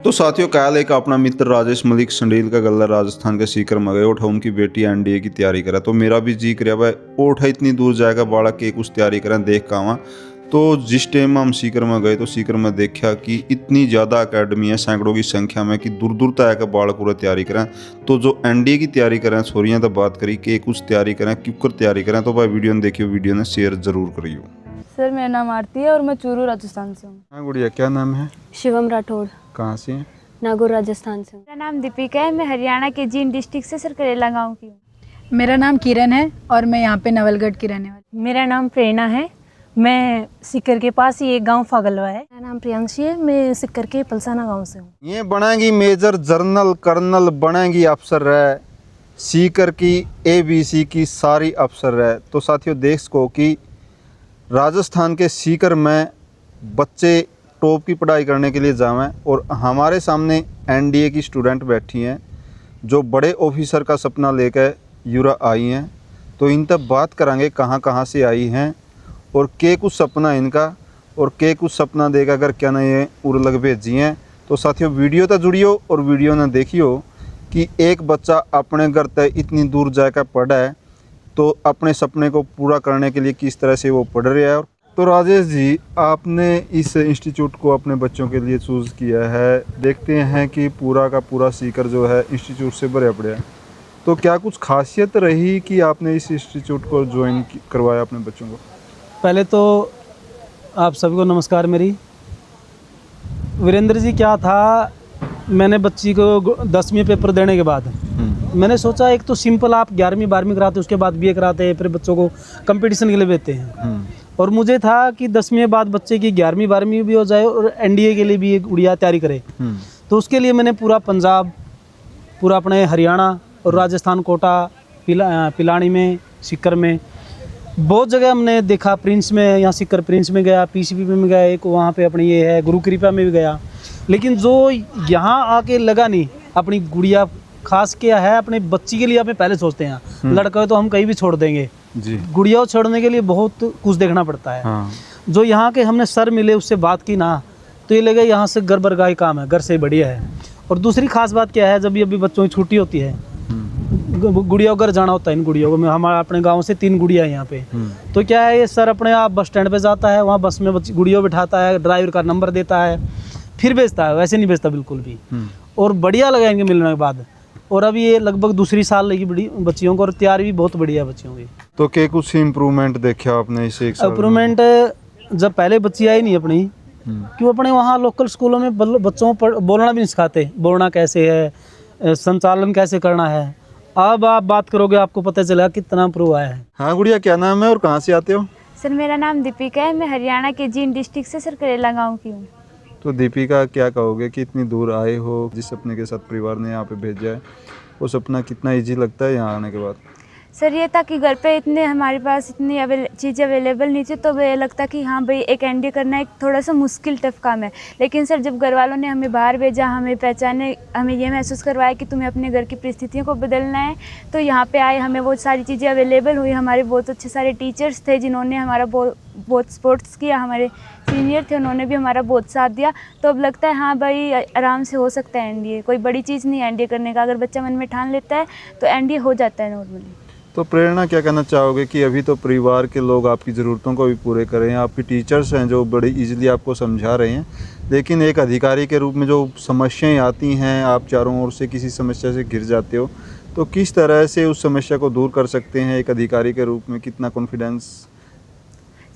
तो साथियों कल एक अपना मित्र राजेश मलिक संडील का गल्ला राजस्थान के सीकर में गए उठा उनकी बेटी एनडीए की तैयारी करा। तो मेरा भी जी कर भाई उठा इतनी दूर जाएगा बाड़ा के कुछ तैयारी करें देख का आवा। तो जिस टाइम हम सीकर में गए तो सीकर में देखा कि इतनी ज़्यादा अकेडमी है सैकड़ों की संख्या में कि दूर दूर तक बाढ़ पूरा तैयारी करें। तो जो एनडीए की तैयारी करें छोरियाँ तो बात करी कि कुछ तैयारी करें क्यों कर तैयारी करें। तो भाई वीडियो ने देखियो, वीडियो ने शेयर जरूर करियो। सर मेरा नाम आरती है और मैं चूरू राजस्थान से हूँ। हाँ गुड़िया, क्या नाम है? शिवम राठौड़। कहाँ से हैं? नागौर राजस्थान से हूँ। मेरा नाम दीपिका है, मैं हरियाणा के जींद डिस्ट्रिक्ट से सरकरेला गांव की हूँ। मेरा नाम किरण है और मैं यहाँ पे नवलगढ़ की रहने वाली। मेरा नाम प्रेरणा है, मैं सिक्कर के पास ही एक गांव फागलवा है। मेरा नाम प्रियांशी है, मैं सिक्कर के पलसाना गांव से हूँ। ये बनेगी मेजर जनरल कर्नल, बनेगी अफसर है, सीकर की एबीसी की सारी अफसर है। तो साथियों देख सको कि राजस्थान के सीकर में बच्चे टॉप की पढ़ाई करने के लिए जावें और हमारे सामने एनडीए की स्टूडेंट बैठी हैं जो बड़े ऑफिसर का सपना लेकर यूरा आई हैं। तो इन तक बात करांगे कहाँ कहाँ से आई हैं और के कुछ सपना इनका और के कुछ सपना देगा अगर क्या नहीं है उड़ लग भेजी हैं। तो साथियों वीडियो तक जुड़ियो और वीडियो ने देखियो कि एक बच्चा अपने घर तक इतनी दूर जाकर पढ़ा है तो अपने सपने को पूरा करने के लिए किस तरह से वो पढ़ रहा है। तो राजेश जी, आपने इस इंस्टीट्यूट को अपने बच्चों के लिए चूज़ किया है। देखते हैं कि पूरा का पूरा सीकर जो है इंस्टीट्यूट से भरे पड़े हैं। तो क्या कुछ खासियत रही कि आपने इस इंस्टीट्यूट को ज्वाइन करवाया अपने बच्चों को? पहले तो आप सभी को नमस्कार। मेरी वीरेंद्र जी, क्या था, मैंने बच्ची को 10वीं पेपर देने के बाद मैंने सोचा एक तो सिंपल आप 11वीं 12वीं कराते उसके बाद बीए कराते हैं, फिर बच्चों को कंपटीशन के लिए भेजते हैं। और मुझे था कि 10वीं के बाद बच्चे की 11वीं 12वीं भी हो जाए और एनडीए के लिए भी एक गुड़िया तैयारी करे। तो उसके लिए मैंने पूरा पंजाब, पूरा अपने हरियाणा और राजस्थान, कोटा, पिलानी में, सीकर में बहुत जगह हमने देखा। प्रिंस में, यहाँ सीकर प्रिंस में गया, पीसीपी में गया, एक वहाँ पे अपनी ये है गुरु कृपा में भी गया। लेकिन जो यहाँ आके लगा नहीं, अपनी गुड़िया खास क्या है, अपने बच्ची के लिए हमें पहले सोचते हैं। लड़का तो हम कहीं भी छोड़ देंगे जी, गुड़िया को छोड़ने के लिए बहुत कुछ देखना पड़ता है। हाँ। जो यहाँ के हमने सर मिले उससे बात की ना तो ये लगा यहाँ से घर बरगा ही काम है, घर से बढ़िया है। और दूसरी खास बात क्या है, जब ये अभी बच्चों की छुट्टी होती है गुड़िया को घर जाना होता है। इन गुड़ियों को हमारे अपने गांव से 3 गुड़िया है यहाँ पे। तो क्या है, ये सर अपने आप बस स्टैंड पे जाता है, वहाँ बस में गुड़िया बिठाता है, ड्राइवर का नंबर देता है, फिर भेजता है। वैसे नहीं भेजता बिल्कुल भी। और बढ़िया लगा इनके मिलने के बाद। और अभी ये लगभग दूसरी साल लगी बड़ी बच्चियों को और तैयारी भी बहुत बढ़िया बच्चियों की। तो क्या कुछ इम्प्रूवमेंट देखा आपने इसे? इम्प्रूवमेंट जब पहले बच्ची आई नहीं अपनी, क्यों अपने वहाँ लोकल स्कूलों में बच्चों को बोलना भी नहीं सिखाते, बोलना कैसे है, संचालन कैसे करना है। अब आप बात करोगे आपको पता चलेगा कितना इम्प्रूव आया है। हाँ गुड़िया, क्या नाम है और कहाँ से आते हो? सर मेरा नाम दीपिका है, मैं हरियाणा के जींद डिस्ट्रिक्ट से सरकरेला गांव की हूँ। तो दीपिका, क्या कहोगे कि इतनी दूर आए हो, जिस सपने के साथ परिवार ने यहाँ पे भेजा है, वो सपना कितना इजी लगता है यहाँ आने के बाद? सर ये था कि घर पे इतने हमारे पास इतनी चीज़ें अवेलेबल नहीं थी, तो ये लगता कि हाँ भाई एक एनडीए करना एक थोड़ा सा मुश्किल टफ काम है। लेकिन सर जब घर वालों ने हमें बाहर भेजा, हमें पहचाने, हमें ये महसूस करवाया कि तुम्हें अपने घर की परिस्थितियों को बदलना है, तो यहाँ पे आए, हमें वो सारी चीज़ें अवेलेबल हुई। हमारे बहुत अच्छे सारे टीचर्स थे जिन्होंने हमारा बहुत सपोर्ट्स किया, हमारे सीनियर थे उन्होंने भी हमारा बहुत साथ दिया। तो अब लगता है हाँ भाई आराम से हो सकता है एनडीए, कोई बड़ी चीज़ नहीं है एनडीए करने का। अगर बच्चा मन में ठान लेता है तो एनडीए हो जाता है नॉर्मली। तो प्रेरणा, क्या कहना चाहोगे कि अभी तो परिवार के लोग आपकी ज़रूरतों को भी पूरे कर रहे हैं, आपकी टीचर्स हैं जो बड़ी इजीली आपको समझा रहे हैं, लेकिन एक अधिकारी के रूप में जो समस्याएं आती हैं, आप चारों ओर से किसी समस्या से घिर जाते हो, तो किस तरह से उस समस्या को दूर कर सकते हैं एक अधिकारी के रूप में? कितना कॉन्फिडेंस?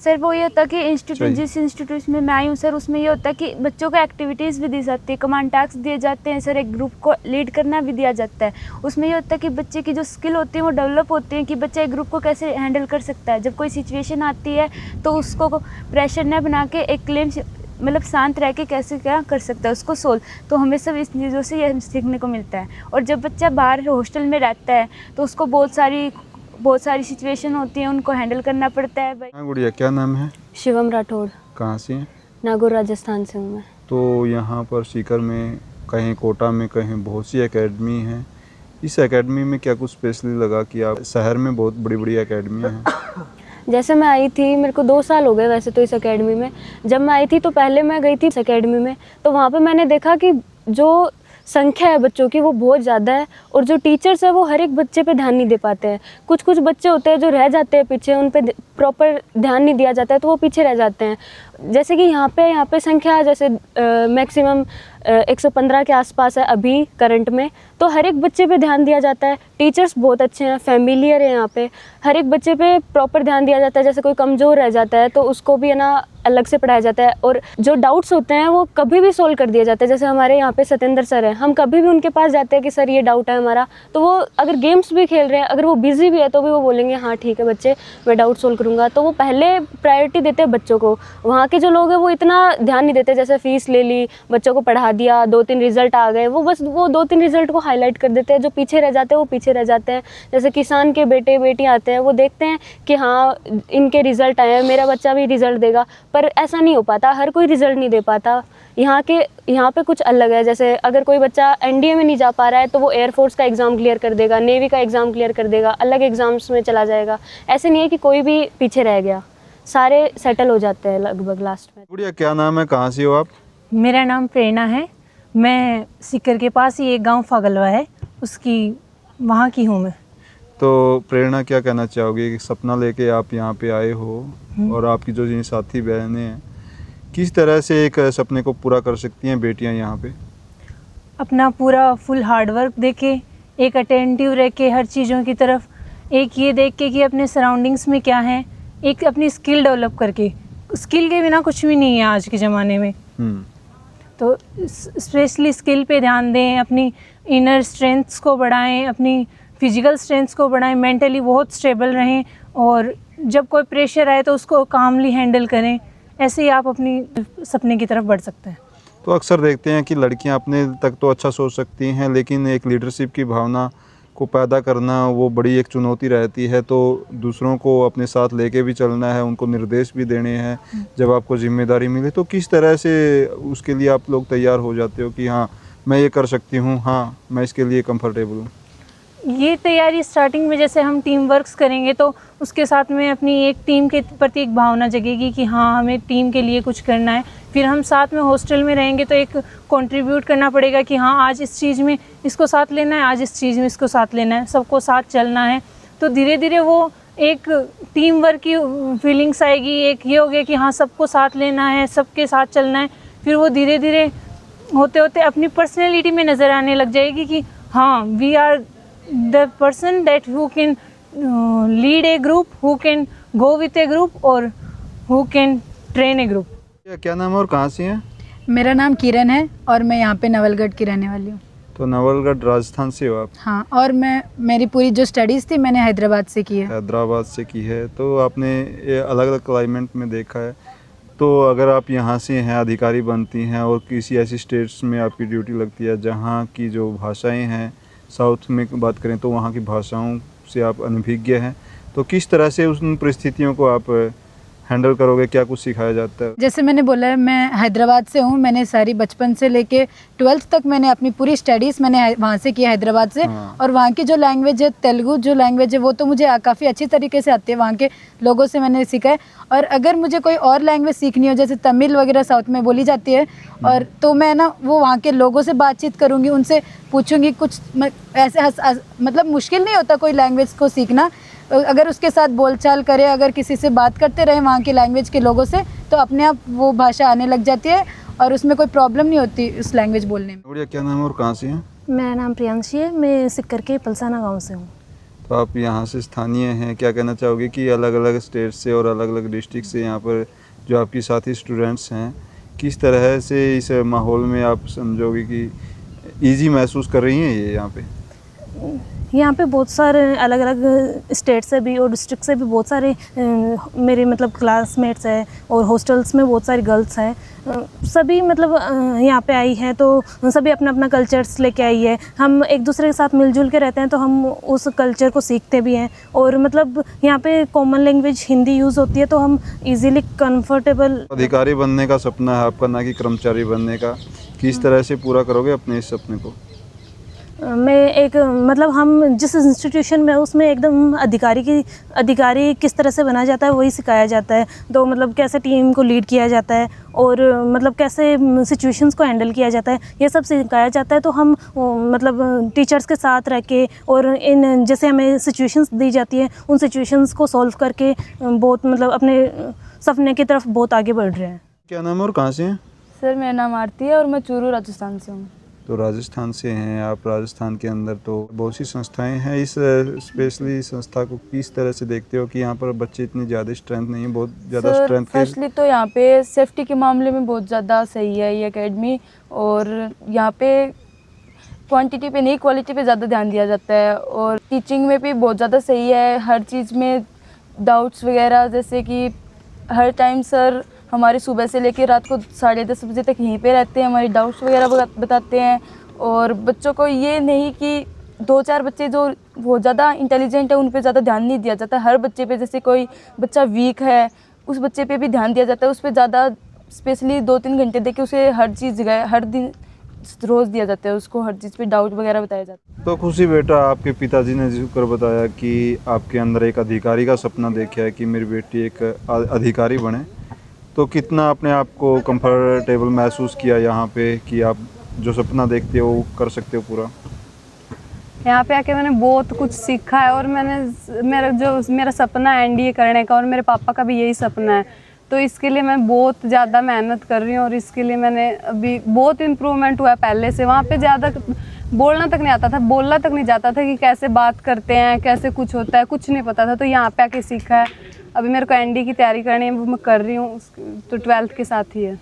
सर वो ये होता कि जिस इंस्टीट्यूट में मैं आई हूँ सर, उसमें ये होता है कि बच्चों को एक्टिविटीज़ भी दी जाती है, कमांड टास्क दिए जाते हैं सर, एक ग्रुप को लीड करना भी दिया जाता है। उसमें ये होता है कि बच्चे की जो स्किल होती है वो डेवलप होती है कि बच्चा एक ग्रुप को कैसे हैंडल कर सकता है। जब कोई सिचुएशन आती है तो उसको प्रेशर न बना के एक क्लेम मतलब शांत रह के कैसे क्या कर सकता है उसको सोल्व। तो हमें सब इस चीज़ों से ये सीखने को मिलता है। और जब बच्चा बाहर हॉस्टल में रहता है तो उसको बहुत सारी सिचुएशन होती है, उनको हैंडल करना पड़ता है। भाई हाँ गुड़िया, क्या नाम है? शिवम राठौड़। कहाँ से हैं? नागौर राजस्थान से हूँ मैं। तो यहाँ पर सीकर में, कहीं कोटा में, कहीं बहुत सी एकेडमी हैं। इस एकेडमी में क्या कुछ स्पेशली लगा कि आप शहर में बहुत बड़ी बड़ी एकेडमियाँ हैं? जैसे मैं आई थी, मेरे को 2 साल हो गए वैसे तो इस एकेडमी में। जब मैं आई थी तो पहले मैं गई थी इस एकेडमी में, तो वहाँ पे मैंने देखा कि जो संख्या है बच्चों की वो बहुत ज़्यादा है, और जो टीचर्स है वो हर एक बच्चे पे ध्यान नहीं दे पाते हैं। कुछ कुछ बच्चे होते हैं जो रह जाते हैं पीछे, उन पे प्रॉपर ध्यान नहीं दिया जाता है, तो वो पीछे रह जाते हैं। जैसे कि यहाँ पे संख्या जैसे मैक्सिमम 115 के आसपास है अभी करंट में, तो हर एक बच्चे पे ध्यान दिया जाता है। टीचर्स बहुत अच्छे हैं, फैमिलियर है यहाँ पे, हर एक बच्चे पे प्रॉपर ध्यान दिया जाता है। जैसे कोई कमज़ोर रह जाता है तो उसको भी है ना अलग से पढ़ाया जाता है, और जो डाउट्स होते हैं वो कभी भी सोल्व कर दिए जाते हैं। जैसे हमारे यहाँ पे सत्येंद्र सर हैं, हम कभी भी उनके पास जाते हैं कि सर ये डाउट है हमारा, तो वो अगर गेम्स भी खेल रहे हैं, अगर वो बिज़ी भी है तो भी वो बोलेंगे हाँ ठीक है बच्चे, मैं डाउट सोल्व करूँगा। तो वो पहले प्रायोरिटी देते हैं बच्चों को। वहाँ के जो लोग हैं वो इतना ध्यान नहीं देते, जैसे फ़ीस ले ली, बच्चों को पढ़ा दिया, 2-3 रिज़ल्ट आ गए, वो बस वो 2-3 रिज़ल्ट को हाईलाइट कर देते हैं। जो पीछे रह जाते हैं वो पीछे रह जाते हैं। जैसे किसान के बेटे बेटी आते हैं, वो देखते हैं कि हाँ इनके रिज़ल्ट आए हैं, मेरा बच्चा भी रिज़ल्ट देगा, पर ऐसा नहीं हो पाता, हर कोई रिज़ल्ट नहीं दे पाता। यहाँ पे कुछ अलग है। जैसे अगर कोई बच्चा एनडीए में नहीं जा पा रहा है तो वो एयरफोर्स का एग्ज़ाम क्लियर कर देगा, नेवी का एग्ज़ाम क्लियर कर देगा, अलग एग्ज़ाम्स में चला जाएगा। ऐसे नहीं है कि कोई भी पीछे रह गया, सारे सेटल हो जाते हैं लगभग लास्ट में। गुड़िया, क्या नाम है, कहाँ से हो आप? मेरा नाम प्रेरणा है, मैं सीकर के पास ही एक गांव फागलवा है, उसकी वहाँ की हूँ मैं। तो प्रेरणा, क्या कहना चाहोगे कि सपना लेके आप यहाँ पे आए हो, और आपकी जो जिन साथी बहनें हैं, किस तरह से एक सपने को पूरा कर सकती हैं बेटियाँ यहाँ पे? अपना पूरा फुल हार्डवर्क देके, एक अटेंटिव रह के हर चीज़ों की तरफ, एक ये देख के कि अपने सराउंडिंग्स में क्या है, एक अपनी स्किल डेवलप करके। स्किल के बिना कुछ भी नहीं है आज के ज़माने में। तो स्पेशली स्किल पे ध्यान दें, अपनी इनर स्ट्रेंथ्स को बढ़ाएं, अपनी फिजिकल स्ट्रेंथ्स को बढ़ाएं, मेंटली बहुत स्टेबल रहें, और जब कोई प्रेशर आए तो उसको कामली हैंडल करें। ऐसे ही आप अपनी सपने की तरफ बढ़ सकते हैं। तो अक्सर देखते हैं कि लड़कियां अपने तक तो अच्छा सोच सकती हैं, लेकिन एक लीडरशिप की भावना को पैदा करना वो बड़ी एक चुनौती रहती है। तो दूसरों को अपने साथ लेके भी चलना है, उनको निर्देश भी देने हैं जब आपको जिम्मेदारी मिले। तो किस तरह से उसके लिए आप लोग तैयार हो जाते हो कि हाँ मैं ये कर सकती हूँ, हाँ मैं इसके लिए कंफर्टेबल हूँ? ये तैयारी स्टार्टिंग में जैसे हम टीम वर्क्स करेंगे तो उसके साथ में अपनी एक टीम के प्रति एक भावना जगेगी कि हाँ हमें टीम के लिए कुछ करना है। फिर हम साथ में हॉस्टल में रहेंगे तो एक कंट्रीब्यूट करना पड़ेगा कि हाँ आज इस चीज़ में इसको साथ लेना है, आज इस चीज़ में इसको साथ लेना है, सबको साथ चलना है। तो धीरे धीरे वो एक टीम वर्क की फीलिंग्स आएगी, एक ये हो गया कि हाँ सबको साथ लेना है, सबके साथ चलना है। फिर वो धीरे धीरे होते होते अपनी पर्सनैलिटी में नज़र आने लग जाएगी कि हाँ we are the person that who can lead a group, who can go with a group और who can train a group। क्या नाम है और कहाँ से हैं? मेरा नाम किरण है और मैं यहाँ पे नवलगढ़ की रहने वाली हूँ। तो नवलगढ़ राजस्थान से हो आप? हाँ, और मेरी पूरी जो स्टडीज़ थी मैंने हैदराबाद से की है। हैदराबाद से की है। तो आपने ये अलग अलग क्लाइमेट में देखा है, तो अगर आप यहाँ से हैं, अधिकारी बनती हैं और किसी ऐसी स्टेट्स में आपकी ड्यूटी लगती है जहाँ की जो भाषाएँ हैं, साउथ में बात करें तो वहाँ की भाषाओं से आप अनभिज्ञ हैं, तो किस तरह से उन परिस्थितियों को आप हैंडल करोगे? क्या कुछ सिखाया जाता है? जैसे मैंने बोला है, मैं हैदराबाद से हूँ। मैंने सारी बचपन से लेके 12th तक मैंने अपनी पूरी स्टडीज़ मैंने वहाँ से की, हैदराबाद से। हाँ। और वहाँ की जो लैंग्वेज है, तेलुगु जो लैंग्वेज है, वो तो मुझे काफ़ी अच्छी तरीके से आती है, वहाँ के लोगों से मैंने सीखा है। और अगर मुझे कोई और लैंग्वेज सीखनी हो, जैसे तमिल वगैरह साउथ में बोली जाती है, और तो मैं ना वो वहाँ के लोगों से बातचीत करूँगी, उनसे पूछूँगी कुछ। ऐसे मतलब मुश्किल नहीं होता कोई लैंग्वेज को सीखना, अगर उसके साथ बोलचाल करें, अगर किसी से बात करते रहे वहाँ के लैंग्वेज के लोगों से, तो अपने आप वो भाषा आने लग जाती है और उसमें कोई प्रॉब्लम नहीं होती उस लैंग्वेज बोलने में। गुड़िया, क्या नाम है और कहाँ से हैं? मेरा नाम प्रियांशी है, मैं सिक्कर के पलसाना गांव से हूँ। तो आप यहाँ से स्थानीय हैं, क्या कहना चाहोगे कि अलग अलग स्टेट से और अलग अलग डिस्ट्रिक्ट से यहाँ पर जो आपकी साथी स्टूडेंट्स हैं, किस तरह से इस माहौल में आप समझोगे कि ईजी महसूस कर रही हैं ये यहाँ पे? यहाँ पे बहुत सारे अलग अलग स्टेट से भी और डिस्ट्रिक्ट से भी बहुत सारे मेरे मतलब क्लासमेट्स हैं, और हॉस्टल्स में बहुत सारी गर्ल्स हैं। सभी मतलब यहाँ पे आई है तो सभी अपना अपना कल्चर्स लेके आई है। हम एक दूसरे के साथ मिलजुल के रहते हैं तो हम उस कल्चर को सीखते भी हैं, और मतलब यहाँ पे कॉमन लैंग्वेज हिंदी यूज़ होती है तो हम इजीली कंफर्टेबल। अधिकारी बनने का सपना है आपका, ना कि कर्मचारी बनने का, किस तरह से पूरा करोगे अपने इस सपने को? मैं एक मतलब हम जिस इंस्टीट्यूशन में उसमें एकदम अधिकारी किस तरह से बना जाता है वही सिखाया जाता है। तो मतलब कैसे टीम को लीड किया जाता है और मतलब कैसे सिचुएशंस को हैंडल किया जाता है, ये सब सिखाया जाता है। तो हम मतलब टीचर्स के साथ रह के और इन जैसे हमें सिचुएशंस दी जाती है उन सिचुएशंस को सॉल्व करके बहुत मतलब अपने सपने की तरफ बहुत आगे बढ़ रहे हैं। क्या नाम है और कहाँ से हैं? सर मेरा नाम आरती है और मैं चूरू राजस्थान से हूँ। तो राजस्थान से हैं आप। राजस्थान के अंदर तो बहुत सी संस्थाएं हैं। इस स्पेशली संस्था को किस तरह से देखते हो कि यहाँ पर बच्चे इतनी ज़्यादा स्ट्रेंथ नहीं है, बहुत ज़्यादा सर स्ट्रेंथ के फर्स्टली तो यहाँ पे सेफ्टी के मामले में बहुत ज़्यादा सही है ये एकेडमी, और यहाँ पे क्वांटिटी पे नहीं क्वालिटी पे ज़्यादा ध्यान दिया जाता है, और टीचिंग में भी बहुत ज़्यादा सही है। हर चीज़ में डाउट्स वगैरह, जैसे कि हर टाइम सर हमारे सुबह से लेकर रात को 10:30 बजे तक यहीं पे रहते हैं, हमारी डाउट्स वगैरह बताते हैं। और बच्चों को ये नहीं कि 2-4 बच्चे जो बहुत ज़्यादा इंटेलिजेंट है उन पे ज़्यादा ध्यान नहीं दिया जाता, हर बच्चे पे, जैसे कोई बच्चा वीक है उस बच्चे पे भी ध्यान दिया जाता है, उस पर ज़्यादा स्पेशली 2-3 घंटे दे के उसे हर चीज़ हर दिन रोज़ दिया जाता है, उसको हर चीज़ पे डाउट वगैरह बताया जाता है। तो खुशी बेटा, आपके पिताजी ने जिक्र बताया कि आपके अंदर एक अधिकारी का सपना देखा है कि मेरी बेटी एक अधिकारी बने, तो कितना अपने आप को कंफर्टेबल महसूस किया यहाँ पे कि आप जो सपना देखते हो वो कर सकते हो पूरा? यहाँ पे आके मैंने बहुत कुछ सीखा है, और मेरा सपना है एनडीए करने का, और मेरे पापा का भी यही सपना है। तो इसके लिए मैं बहुत ज़्यादा मेहनत कर रही हूँ, और इसके लिए मैंने अभी बहुत इम्प्रूवमेंट हुआ है पहले से। वहाँ पे ज़्यादा बोलना तक नहीं आता था, बोलना तक नहीं जाता था कि कैसे बात करते हैं, कैसे कुछ होता है, कुछ नहीं पता था। तो यहाँ पे आके सीखा है। अभी मेरे को एनडी की तैयारी करनी है, वो मैं कर रही हूँ, तो 12th के साथ ही है।